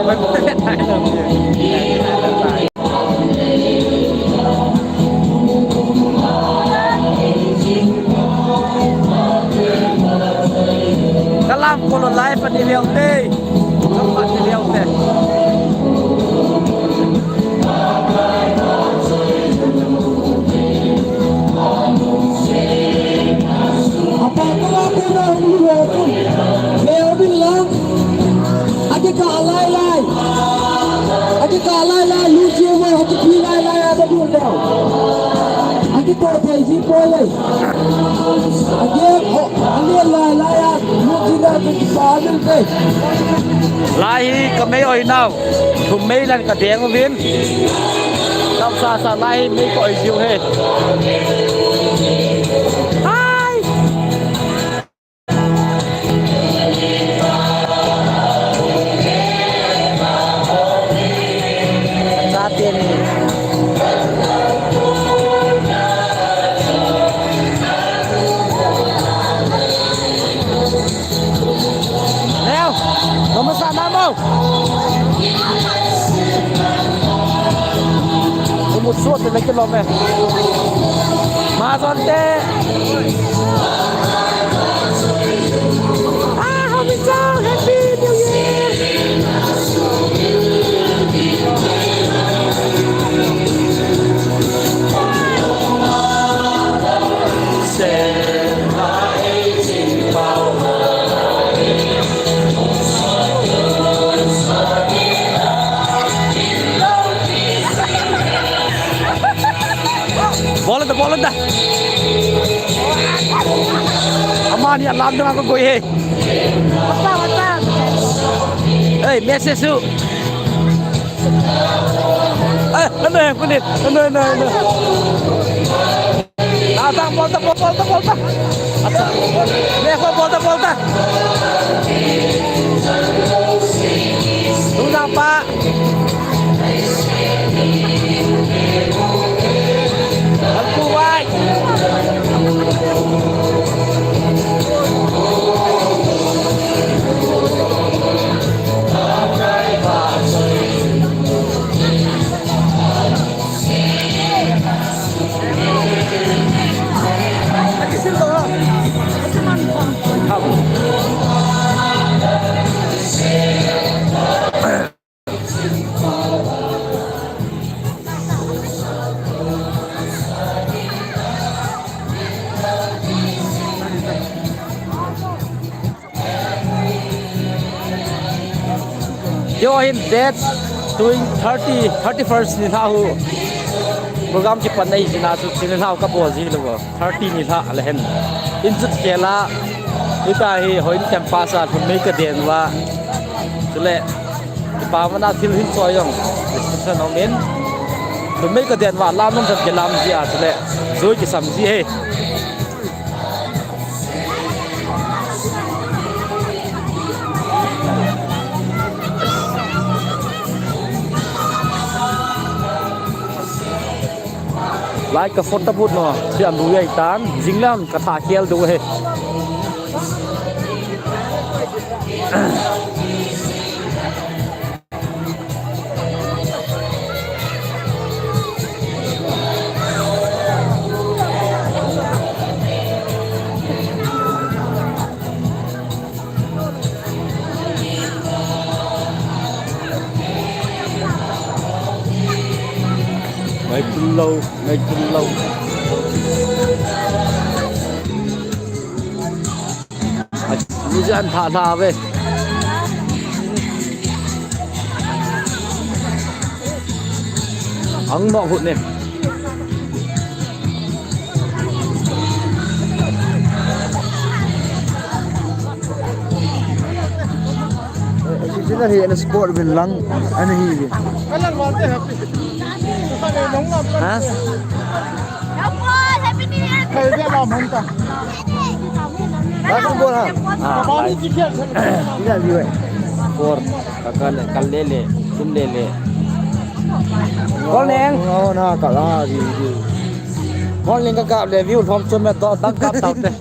ไม่ได้เลยกำลังคนไลฟ์ปฏิเลียวเต้ก็ปฏิเลียวเต้apa kalau kita ini leo bilang aja kalai lu cuma aja pilai ada dulu leo aja kau pergi boleh aja lai lu tidak bersalah deh ลายก็ไม่อ่อยน้าวถุงไม่นั่นก็แดงมาวินต้องซาซาลายไม่ก็อ่อยชิวเฮ้Vamos a dar mão. Vamos soltar daqui logo mesmo. Mas ontem. Robinson, happy New Year. Bola dah. Aman ya lam dengan aku gue. Mata. Eh, message tu. Ano kunit. Ano. Atang bolta. Atang. Leko bolta. Tunggu Pak. Kuat. Yo in that doing 31st ni thahu program chi panai jina chu sin thahu ka bo ji lo 30 ni tha alhen in chut kela ita hi hoin campus a thum mai ka den wa chule pa mana thil hin choyong description ong in thum mai ka den wa lam nom jat kelam ji a chule zoi ki sam ji he like ka phone tabut no siam du yai tan jinglam ka tha khel du he ngày lâu như thế ăn thả về ăn nọ hụt này Sila hiện sport bên lăng anh hi hả? Thầy sẽ làm không ta? Đã không buồn hả? Đi làm gì vậy? Buồn, cần lele, tum lele. Con nè. Nó cả là gì? Con lên các review thom chôm mẹ to tăng cấp tao đây.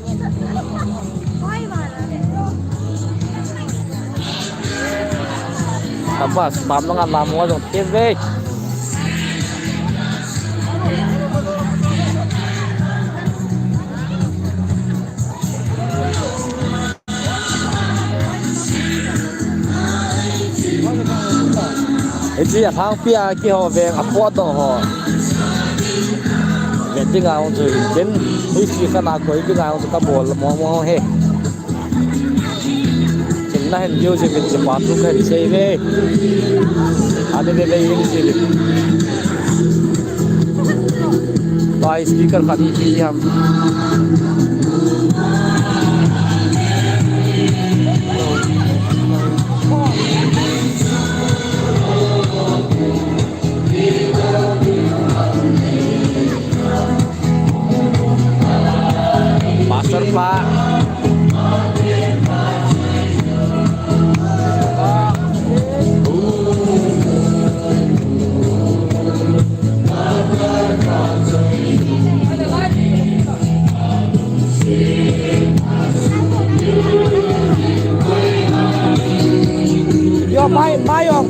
Tambah spam dengan lamu dong TV. Itu ya hang pia kio veng apa dong ho. Jadi ngau tu den isi kan aku itu ngau tu kabol mau he. Cina hen jauh sih macam apa kan sih be. Ada be ini sih. Toy speaker kan ini ham. Master Pak. Yo, mai ông.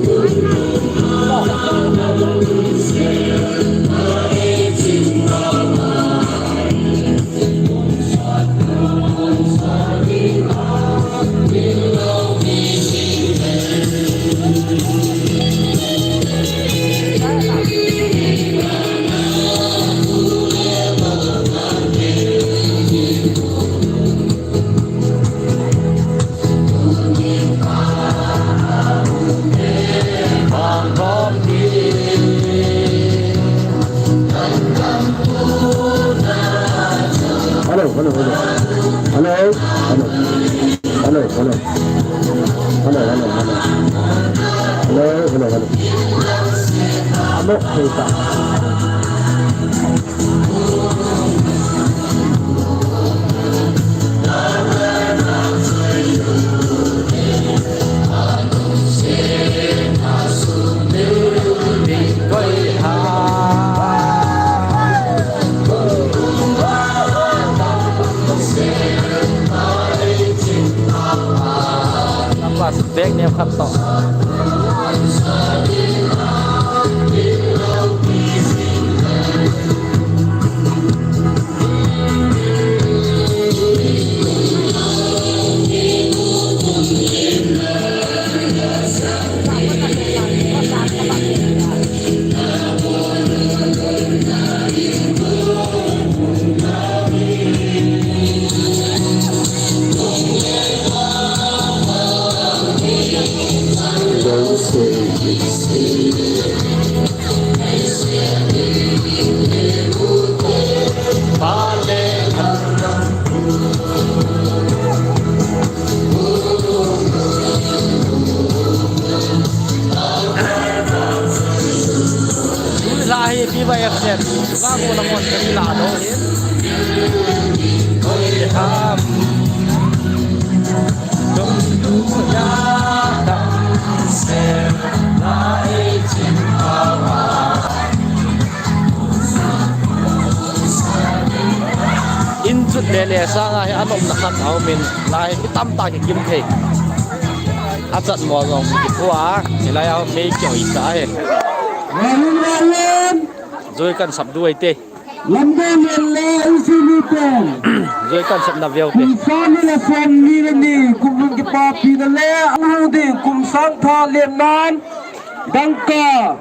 Bag này khắp tỏ. Viva FZ, lagu namun kami lado injut lele sanga he anom nakat aumin lai kitam ta ki kim thei achat mo long ki phua nilai au me kyo isa he rồi cần sập đuôi tê Lemna mele usimiten rồi cần sập nạp vào tê Kumthah ni la fon ni ni kum ki pa pi na le ang di Kumthah Lemna dangka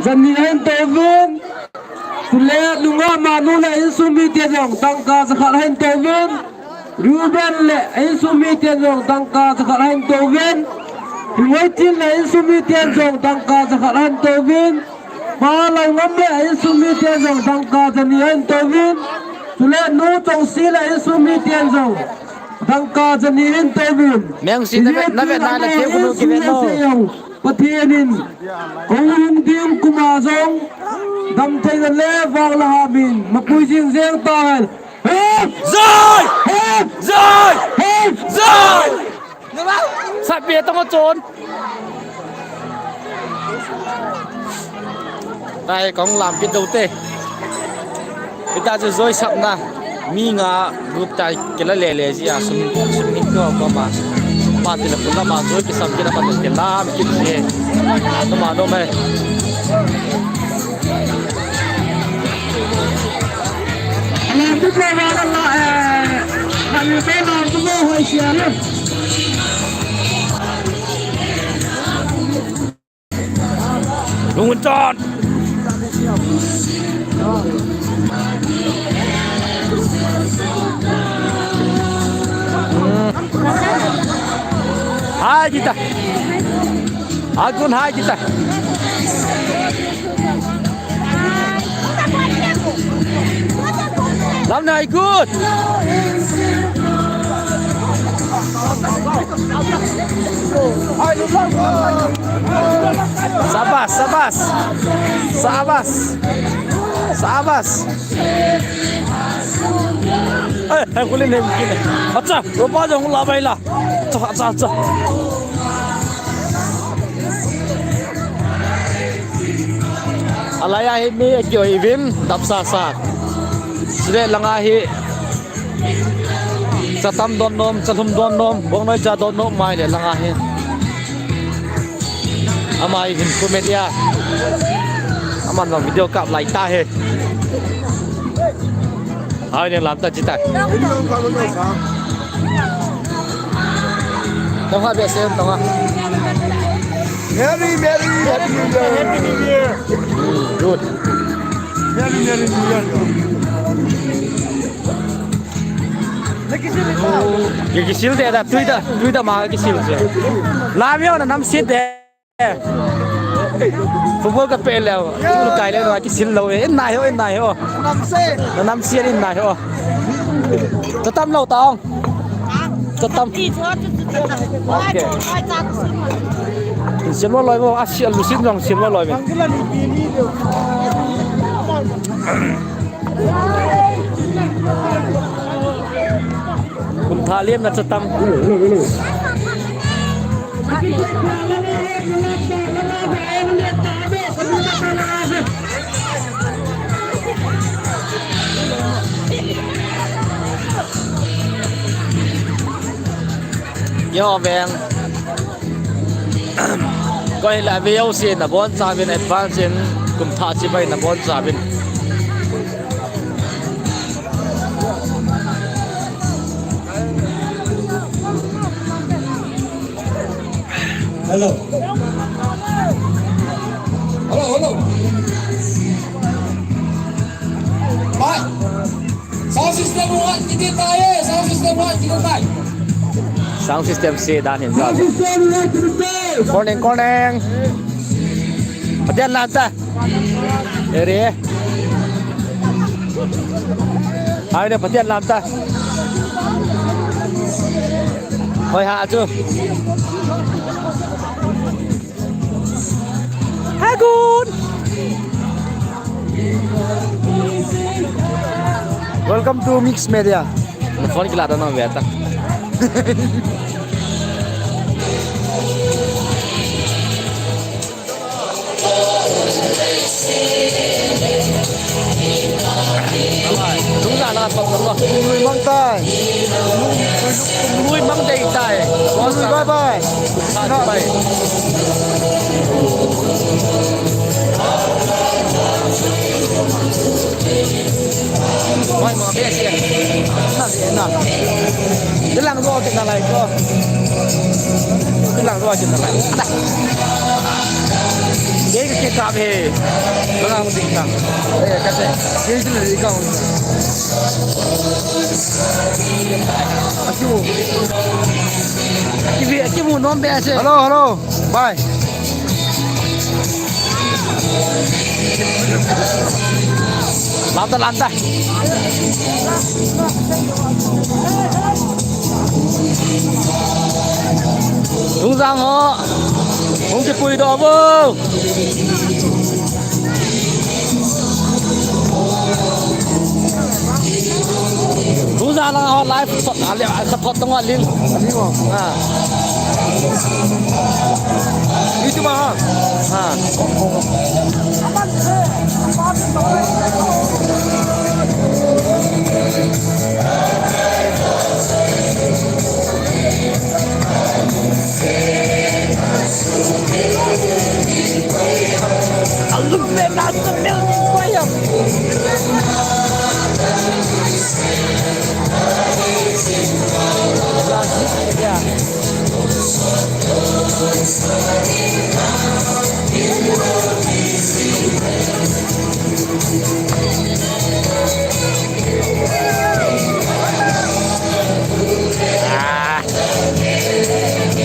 zani hen tevin le lunga manu le usumiten jong dangka sakhat hen tevin Ruben le usumiten jong dangka sakhat hen tevin Waitin le usumiten jong dangka sakhat hen tevin Malang ngambe isumi tianzong dangka janian tawin sule nu tong sila isumi tianzong dangka janian tawin meng sin na ve na la ke bunu ki ve no pathianin kong ding kumazong dam thai le wang la hamin mapui jing jeng ta rồi rồi rồi sắp biệt tao có trốn đây con làm cái đầu tê người ta rồi sập na mi ngà group tai cái là lẻ lẻ gì à sum sum nít có mà mà thì là cũng là mà rồi cái sắm kia là mà tiền la mình kiếm gì nó mà đâu mày làm tức là vào lại làm như thế nào cũng vô hồi xưa luôn đúng tròn hai kita akun hai kita Lemna ikut sabas sabas sabas sabas aku lên đây begini acha lupa dong lah baiklah acha acha alaya hi mi kyo ivim dapsa sa sile langahi chatam don nom chathum don nom bong noi cha don nom mai le langahi amai hin komedia aman vào video cặp lại ta he ai nên làm ta chỉ ta đồng hoa xem đồng hoa Merry Merry Happy New Year good Merry Merry New Year cái xíu thế là tui đã mà cái xíu thế làm nhau là năm xít thế phục vụ cái pê leo lúc cái lên rồi cái xíu lâu ấy này ho năm xít in này ho cho tâm lâu tao cho tâm ok xin lỗi vô à xin lỗi xin lòng xin lỗi mình Kumthah Lemna cho tâm do vàng quay lại video xin là bốn gia bên advance xin Kumthah chỉ bay là bốn gia bên Hello. Hello. Bye. Sound system 1, kita tayo. Sound system 1, kita tayo. Sound system C dan hiện ra. Con đen. Bắt điện làm ta. Để đi. Hai đứa bắt điện làm ta. Hồi hạ chưa? Hi, good. Welcome to Mix Media. Phone kila ada nama beta. Đúng là thật rồi. Người mang tay. Người mang đầy tay. Bye bye. Bye. Mọi người biết gì? Nào. Cái làng roi chuyện này cơ. Cái làng roi chuyện này. cái cà phê nó làm một tình trạng đây là cái gì cái gì là gì không cái vụ nó bé chứ hello bye làm ta đúng rằng họ không cái quỳ đó vô đúng ra là họ live support tông họ lên à YouTube mà à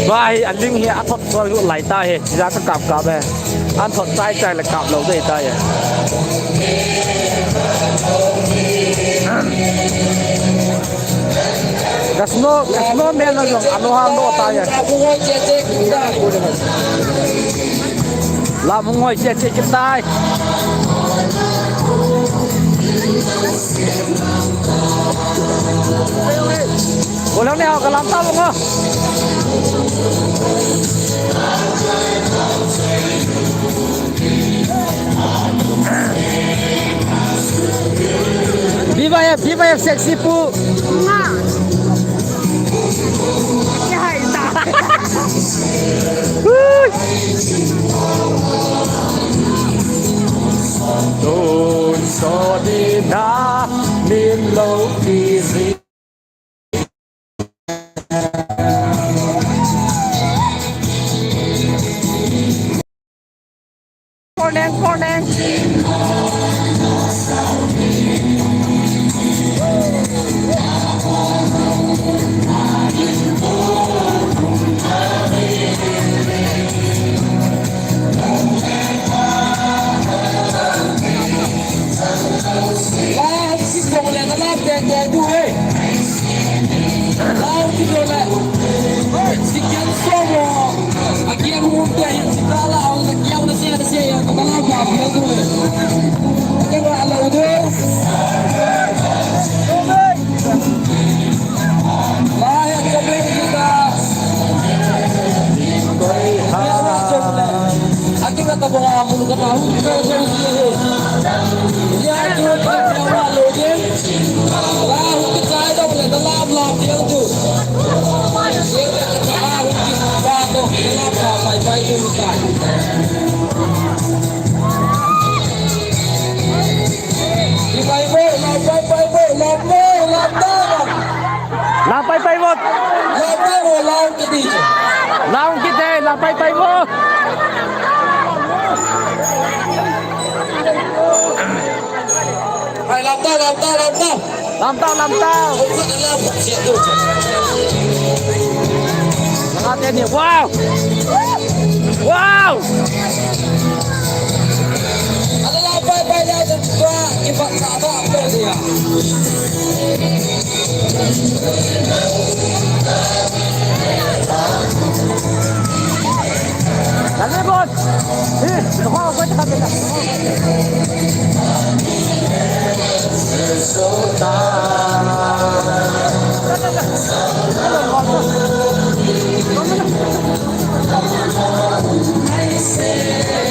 Vai anh linh hi athot soi lu lai ta he ra ka kap he an thot sai chai la kap lo dei ta he gasno me na jong aloha no ta he la mongoi che che kim tai cô lớn này họ có làm tao không hả? Viva em sexy pu. Don't so đi na min lâu kỳ gì. Con đen Lampai một. Long cái đây lampai một. Phải làm tao. Làm tao. Làm tên nhiều. Wow. Ada lampai dah juga kibat tak apa dia. Lagi bos. Kau apa cakap dia?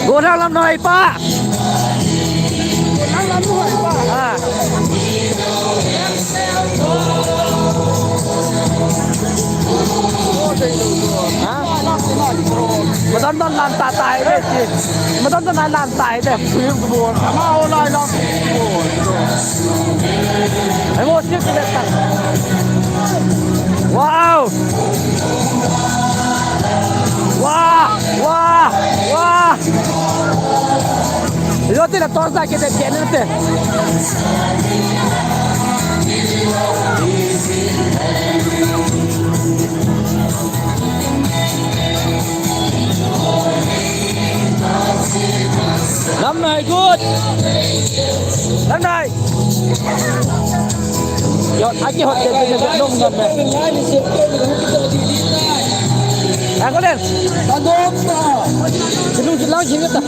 Gua dah làm nói pak. Gua làm nói pak. Mà tao làm tài đấy chị. Mà tao làm tài đấy. Phim buồn. Mà online lắm. Em mua chiếc cái này. Wow. Yo te la torta que te tiene. Năm này good. Năm này. Yo, anh hot cái nông ngầm này. Anh có lên. Tao đốt tao. Cái lúc lao chỉ biết tập.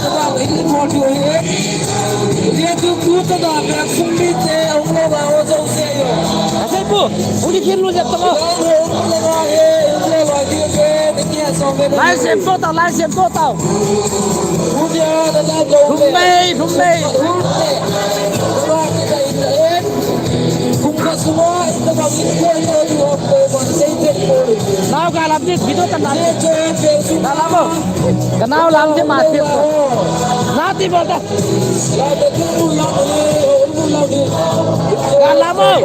Tao lính một người hết. Dia tu tao đã bị không biết thế ông nó vào ô tô xe rồi. Anh bu, udah kian lu jatuh kau. Lai sempo tau. Rumei. Nào cả làm gì video kan làm. Dah lama. Kenal làm gì mati. Nanti boleh. Dah lama.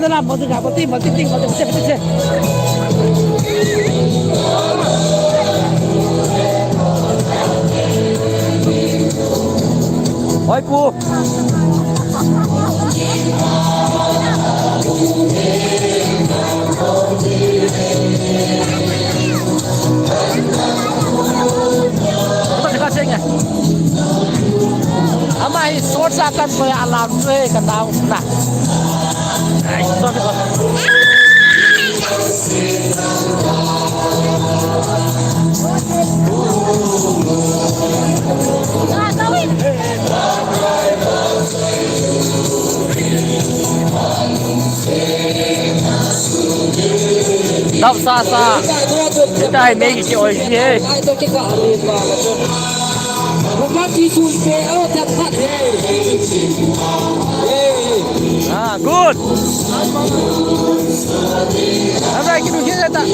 là một cái một tí xe ôi cô Amai short sa kan ko alam se kan daw na. Ay, sorry ko. Đọc xa xa cái này mấy cái ôi gì ấy good alright kita kita tak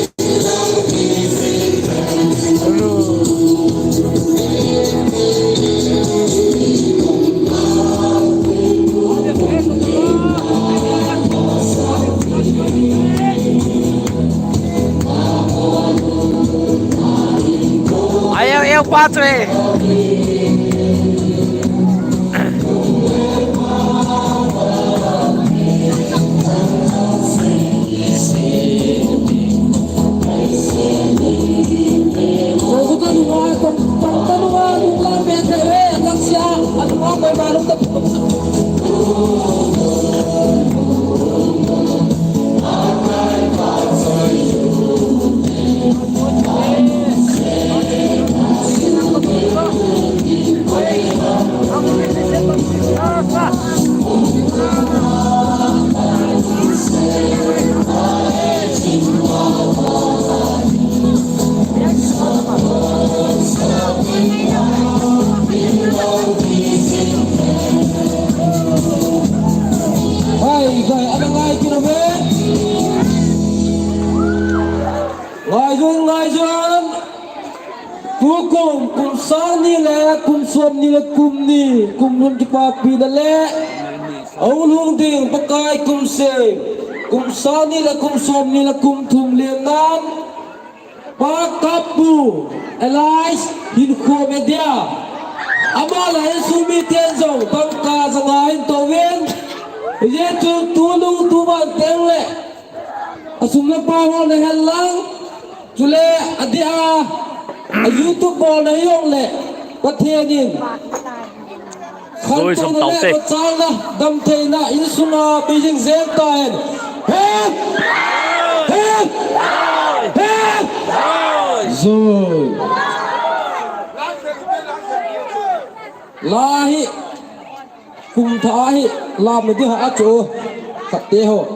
ayo patre kum sang ni le kum suam ni le kum ni kum nun ki pa pi da le au lung ding pakai kum se kum sang ni le kum suam ni le kum thum le nan pa kapu elais hin kho media amala su mi ten zo tang ka zanga in to wen ye tu lu tu ba teng le asum le pa ho le helang chule adia YouTube bol này用嘞，我天宁，看中的那个章呢，当天那因素呢，毕竟现代，嘿，嘿，嘿，zo，lahi，kumthah làm được hả chú, thật tế hồ.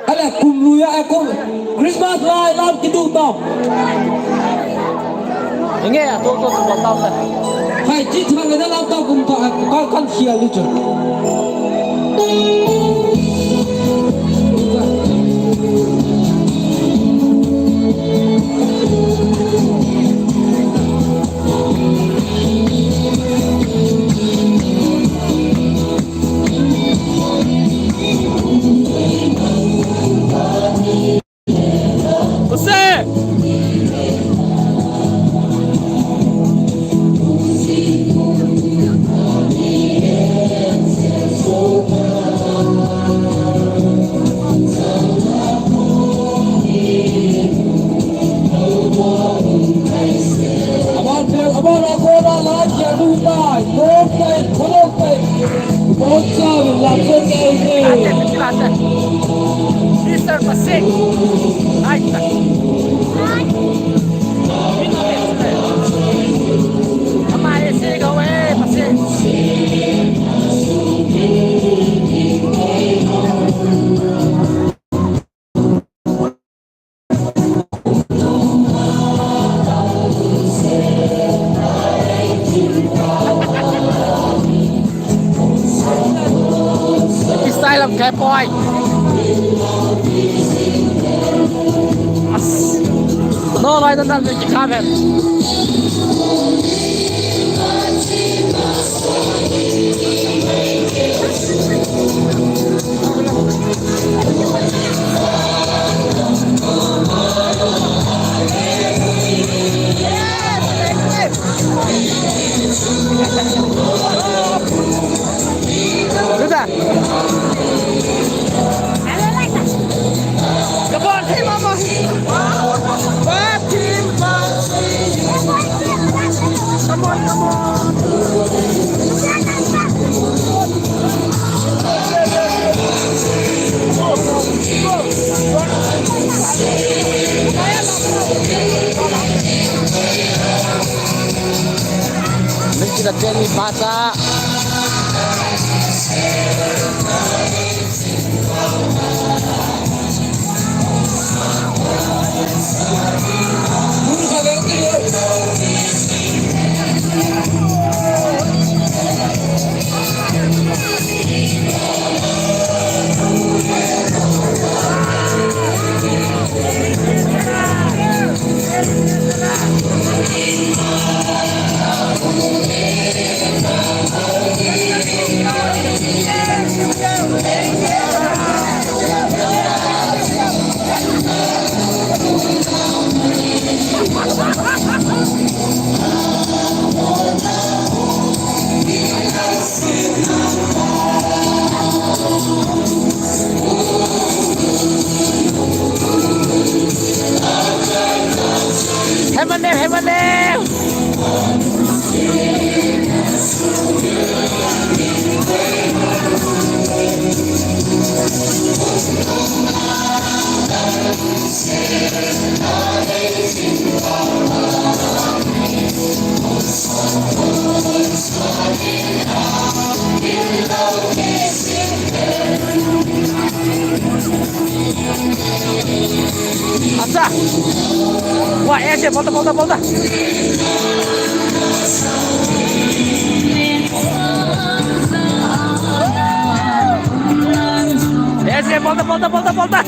Ada kumluya aku Christmas light lam kitu tau. Inge ya tu sebab tau dah. Hai ji thang le lam tau kumthah kan khia lu chu. Mister Pasik, ay tak. Amai se gawe Pasik. Style of Cap Boy. No, I don't have to comment. à. Come on, team mama. What team? Come on, come on. Mình chỉ đặt trên Pasa. Hey, my name. Asa. Wah, ya, volta. Ese, volta.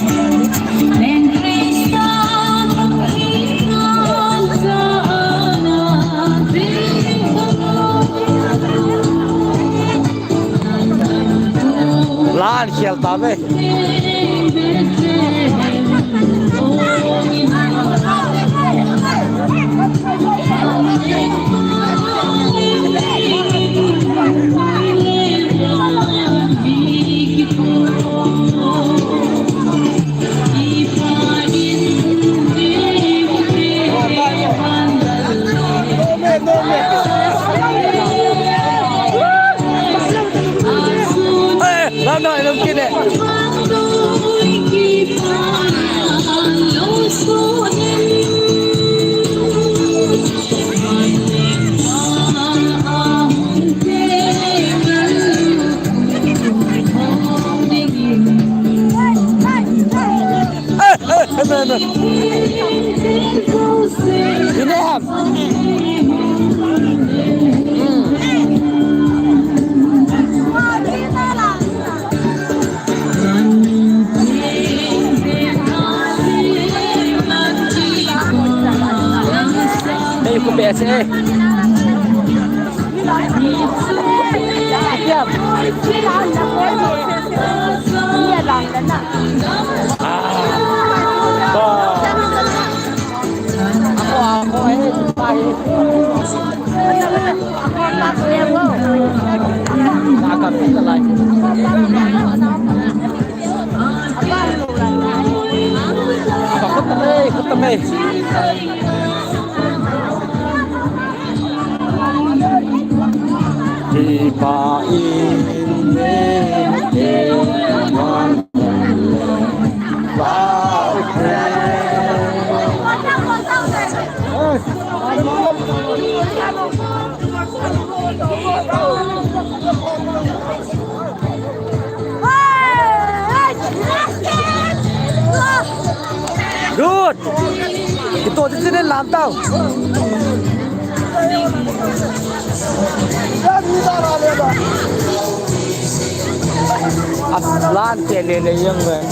Lan खेलता है No, I don't get it. No. You have. Ku BSA. Siap. Aku ini baik. Agak kita lagi. Ketemu. Ipa ini dewan Dude, itu di sini lantau. Aslan celele yang ben.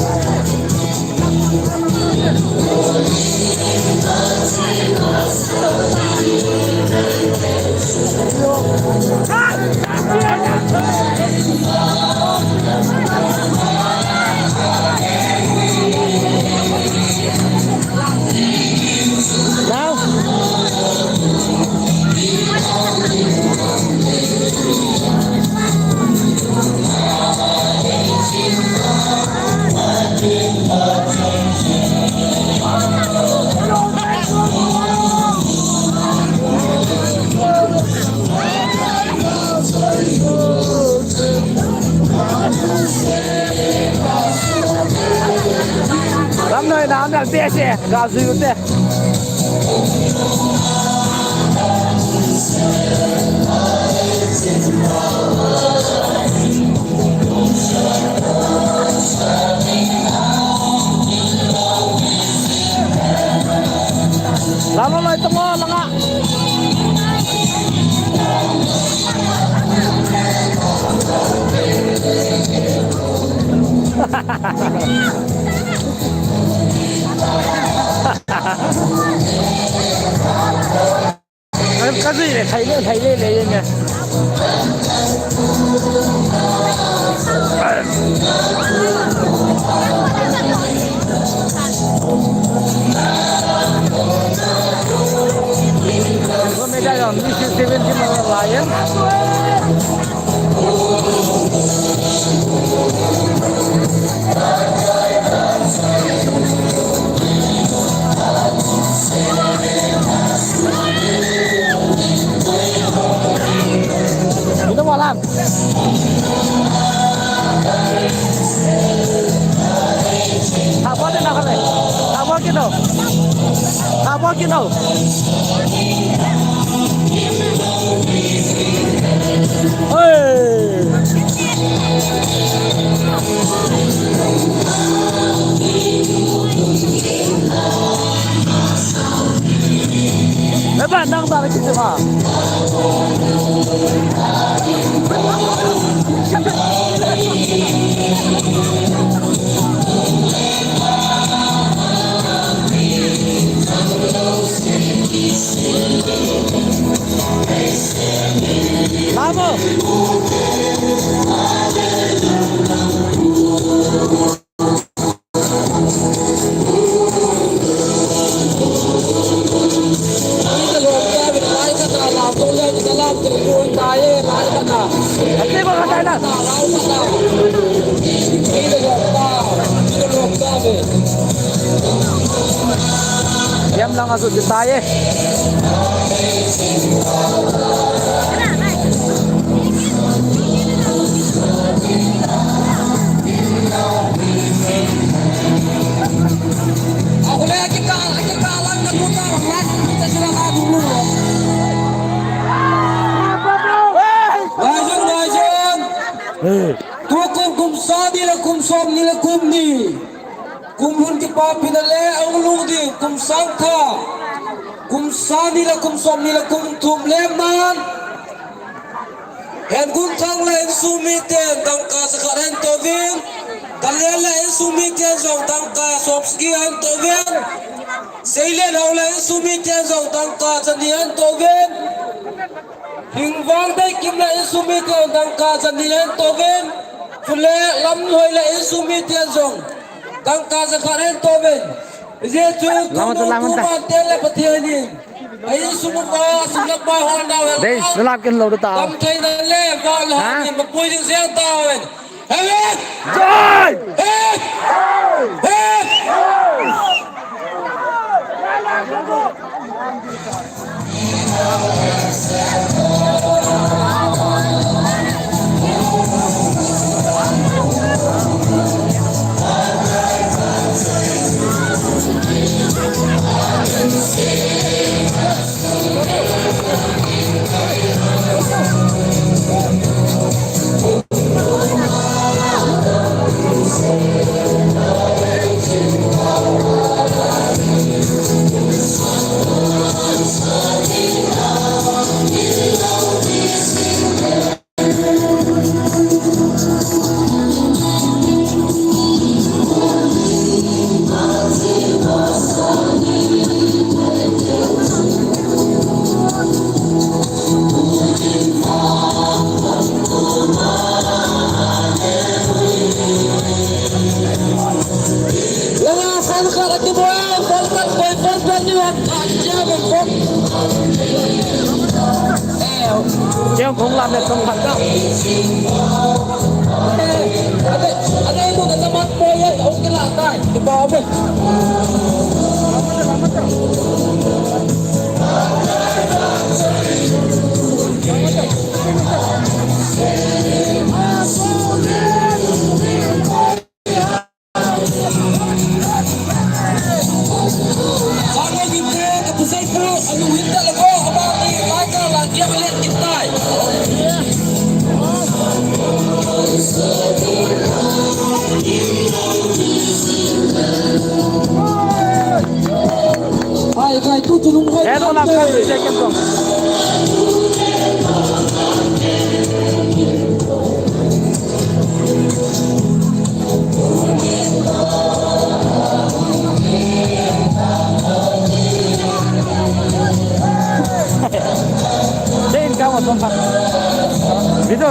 Now bia se ga zu te lama lo itu mo langa cái gì để thấy lên đấy nhỉ hôm nay đây là đi siêu bên chứ mà lại á nó vào làm thả bó đến nào không này thả bó kia đâu thả bó kia đâu ơi mấy bạn đang vào cái gì mà vamos Diam lang asal detail. Aku lagi kalah nak putar mat kita sudah dulu. Bajang. Kumthah di la kumsom ni la kumni. Kumhun ki pa pinale ang lungdi Kumthah. Kumthah ni la kumsom ni la kumthum Lemna. Hen Kumthah la insumiten tangka sekarang tovin. Kalian la insumiten zong tangka sopskian tovin. Seilen la insumiten zong tangka sandian tovin. Hingwang dai kim la insumiten tangka sandian tovin. Fule lam hoi la insumiten zong tangka sekarang tovin. Ye tu kuma tele patiani. Ai sumpa sumpa honda. Đây, nó làm cái lầu đó tao. Tâm thấy nó le vào là nhìn mà bôi những xe tao ấy. Hết! Rồi! Hết! Hết! Chứ không làm được không thành đâu. Ada yang mau kata mat boy ya, oke lah, tay di bawah.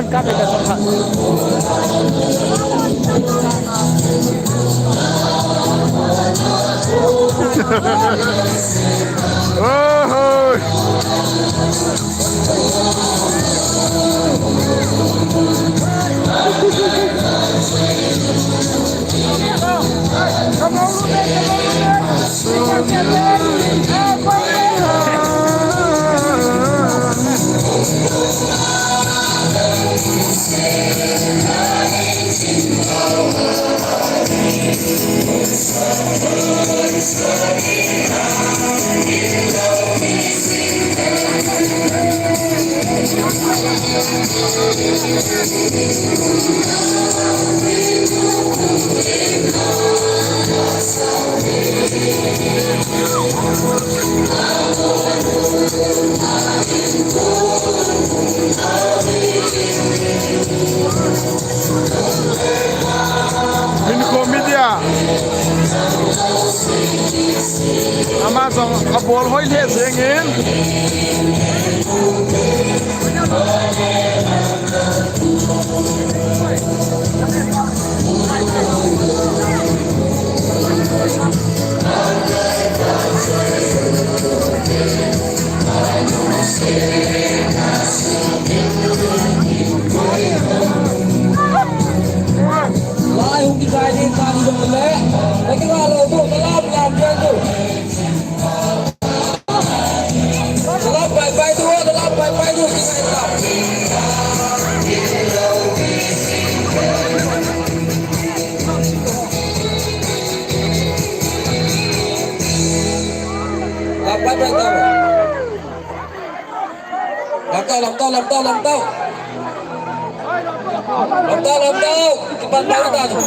on ka be ka ha Oh, media. Amazon a ball hoi le zengin. Lai hung kai ni kan dong le. Lagi kalau tu dalam dia tu. Dalam bai tu kita. Bai tu. Lam tau. Cepat balik tu.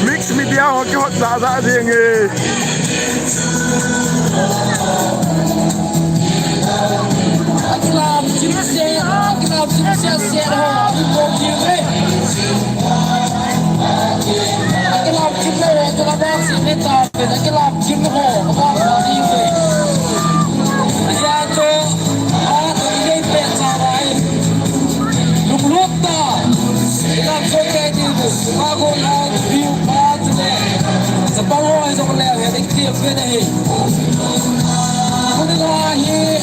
Mix media họ cái họ dạ riêng nghề. Làm chim xe họ không chim ấy. Cái làm chim này cho nó đang xin lên tàu về cái làm chim họ không có đi về. Ra cho họ đi lên bè tàu này. Lúc ta làm cho cái gì mà còn là view ba thế này. Sẽ bao nhiêu trong làng này đánh tiệm cái này. Không là gì.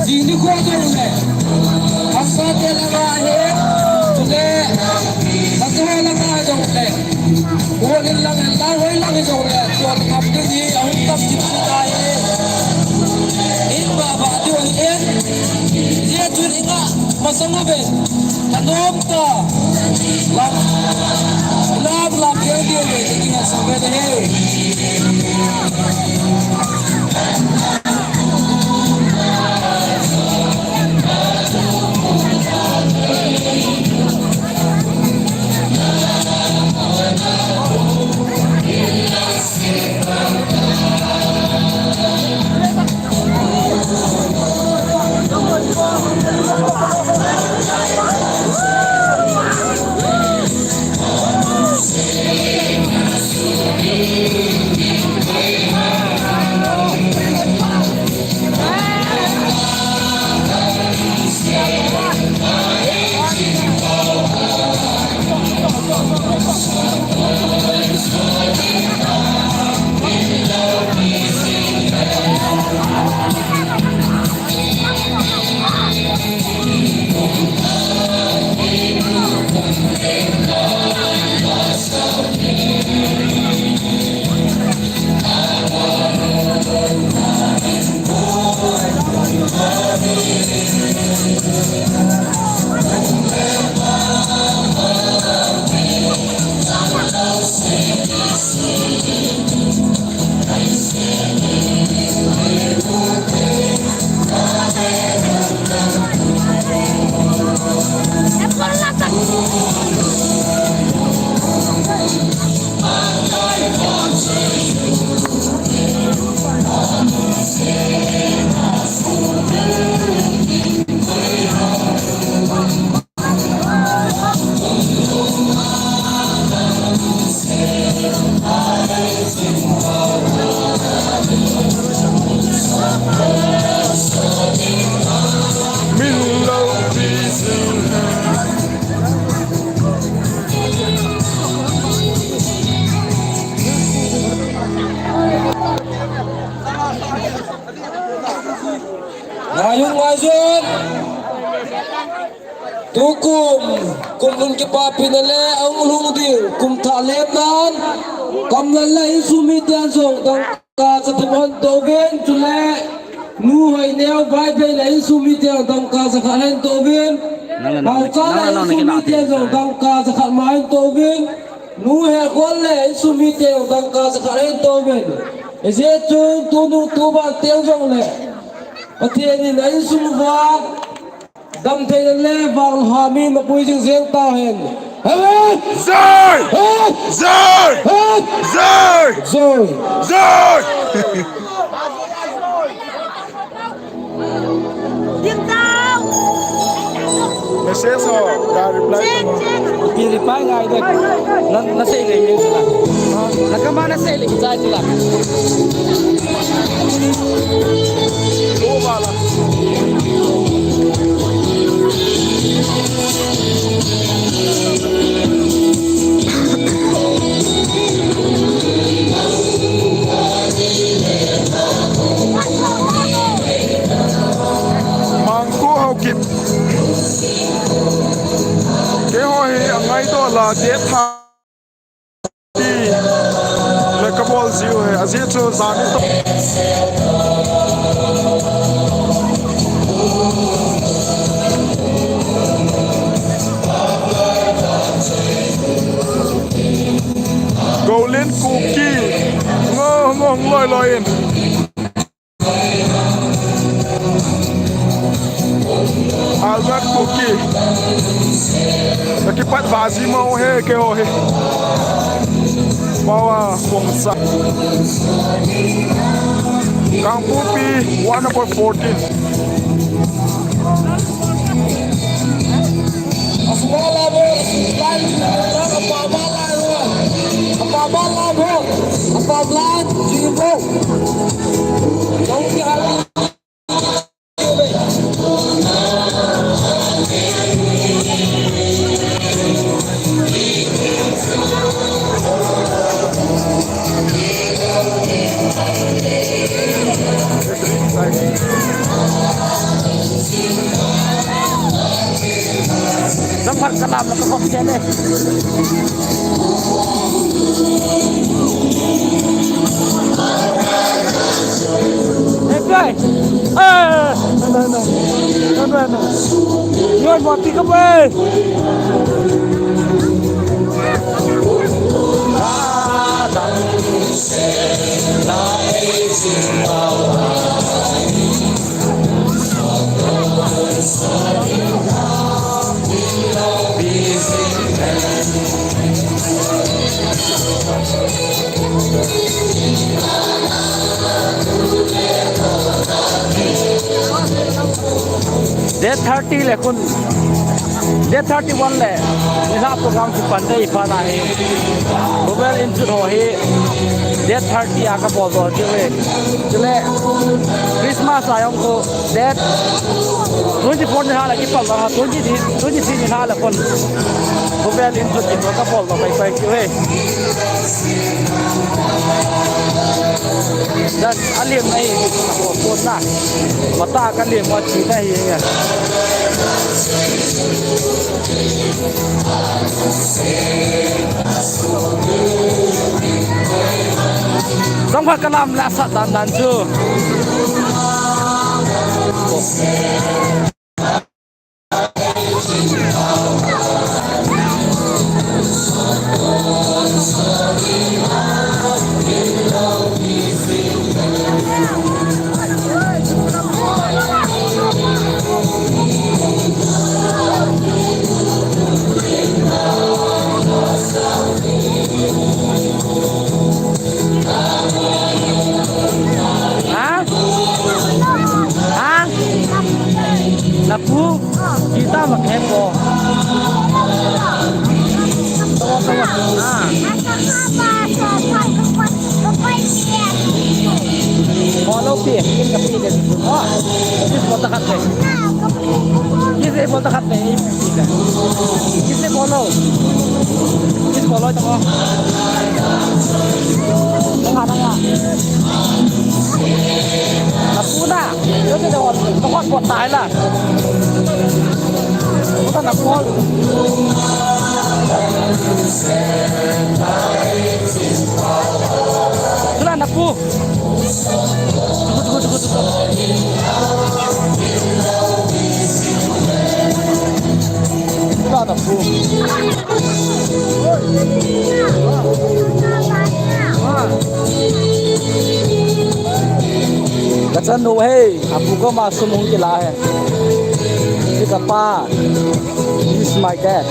Sini gua dulu le, asal dia lama le, sudah, asal lama jauh le, gua hilang jauh le, tuan kapten ni, aku tak cinta ye, ini bapa dia ini, dia curiga, masa ngabe, tanam ta, lam dia le, jadi sampai deh. Ngayong ngayon, tukum kumpun kipa pinale ang ulungdir kumthah lemnan kamlalai sumitian song tangka satimon tobin chule nu hai neo vai bei lai sumitian tangka sakhain tobin paucha lai sumitian song tangka sakhat main tobin nu he gol lai sumitian tangka sakhain tobin ese chung tunu tuba tiang song le Atiani lai sumwa dam thay le vang hami ma pui jing zeng ta hen Zoi! Zoi! Zoi! Zoi Zoi! Tiếng tao. Message ho, đã reply Check, check. Kiri pa ngay dek. Na sa ilay yun sila. Nakamana sa ilay kita sila. Dua bala. Mangko hau kip. Ke hoi angai to la de tha. Le kabol ziu hai azit so zani to. Golden cookie ngon loi in Albert cookie Nakipat vazi mau he ke ho he bawa Kumthah Kang Pupi 1/14 Asmala bo lan apa bala apa bala bo apa blan jibo Dong ki ala Nampak kalam na kakok siya eh. Hey guys! No. Yun, mati ka ba eh! Day 30 le kun Day 31 le ina program ki pandai phana he mobile input ho he Day 30 aka bol do chile Christmas ayong ko Day 24 ni hala ki pal ha 23 ni hala kon mobile input ki ka bol do pai ki he dan alim nai ko na mata kan le mo chi nai ya Dong ka kalam la sa dan chu พอเราเปลี่ยนกินกับพี่เด็กอ๋อกินบนตะขัดเลยกินเส้นบนตะขัดเลยพี่เลยกินเส้นบอลเรากินบอลเราจังวะตะขัดอะไรนับปูน่ะเดี๋ยวจะโดนตะขัดปวดตายล่ะตะนับปูตะนับปูAda bu. Kacang nu hey, apu ko masuk mungkin lah. Ini apa? This is my dad.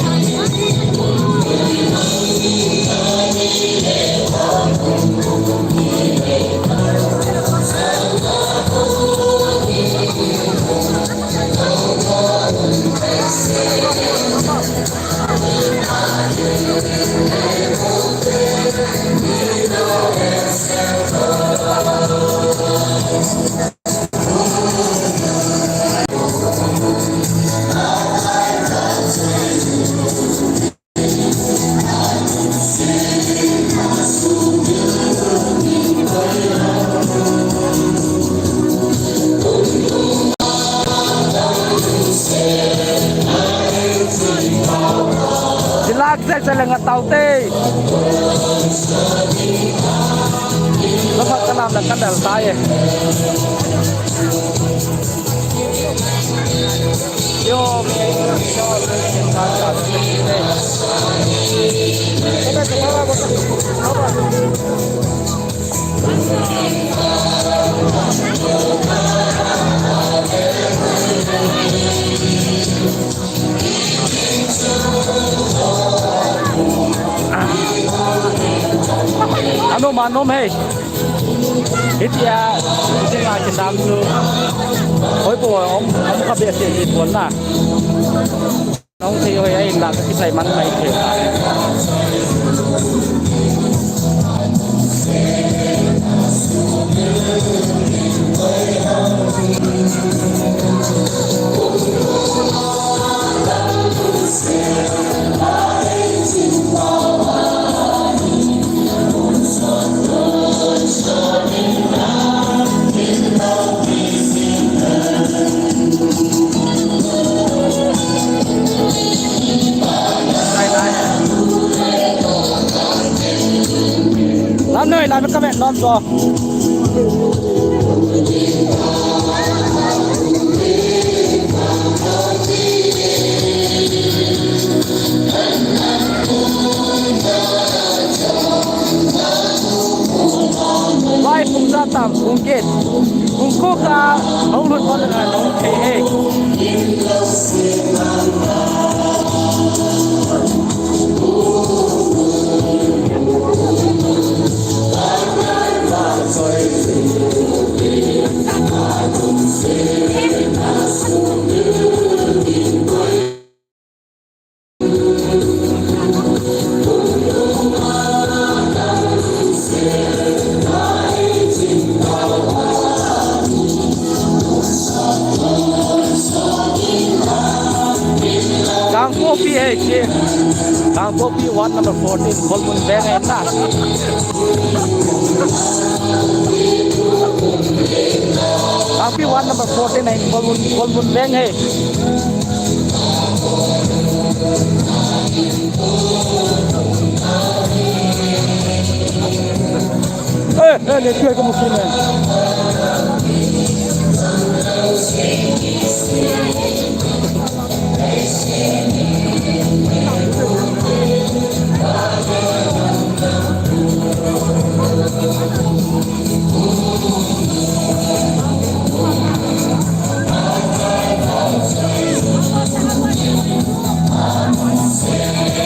Saya lengan tahu teh. Lepas kenal dekat dari saya. Yo, Anu manom hey, itu ya, itu nggak cenderung tu. Oi boy, om kabiasa jadi tuan lah. Nong sih oi ay lah, kita saya mana mai tu. Làm nơi làm các bạn non rồi. Vai cùng ra tạm cùng kết cùng cố cả ông luôn có được là ông thế. Kang Popi one number 14 Kolmun Bang Enna. Kang Popi one number 14 ay Kolmun Bang hey. Ni cuy kamu sini.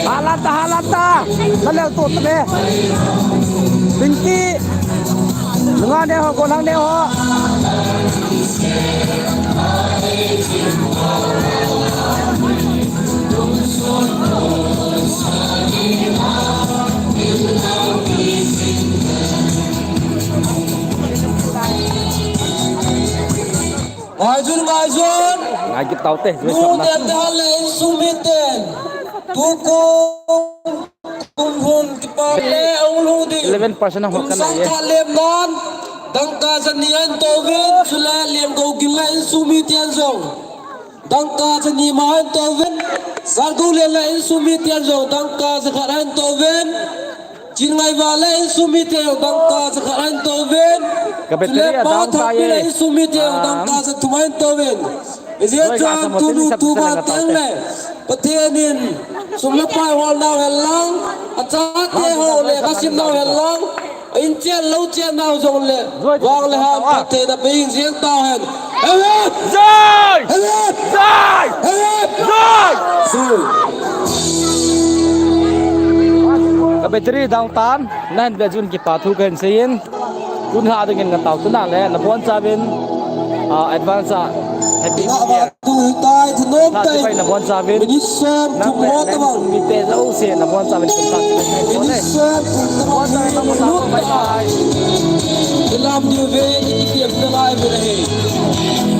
Halata, kalau tu tu deh, binti, dengar deh, kolang deh, oh. เตาเตะด้วย นู สับนะ เดนทาเลนซูมิเตนทุกคนกุมหุ่นที่ปอบเล่องลูดิ 11% ของ กุม กัน สัง เลย ทาเลมนอนดังกาจะนีอันโตเวนสุลาเลียมโกกิเลนซูมิเตียนซงดังกาจะนีมาอันโตเวนซากูเลนซูมิเตียนซงดังกาจะขัดอันโตเวนจินไงวาเลนซูมิเตียนดังกาจะขัดอันโตเวนสุเลปาทักเลนซูมิเตียนดังกาจะทุมาอันโตเวนเสียจางตูนูตูบาเตงเลยประเทศนินสมรภูมิวอลนาวเฮลังอาจารย์เทโฮเลกสิมนาวเฮลังอินเจียนลูเจียนนาวจงเลวางเลหามประเทศนับยิงเสียงตาเห็นเฮ้ย Rồi! เฮ้ย Rồi! เฮ้ย Rồi! สู้ Kabetri dang tan nan bejun ki pathu kan sein kun ha dengan ngatau tuna le na pon sabin advance happy ละว่าตูตายถนน na เต ti pai na pon sabin มินิเซม na ทุกมอตบัง mi te zo se na pon sabin kun ta มินิเซมทุกมอตบังมนุษย์ตายเวลาเดียวเวนี่เก็บได้ไปเลย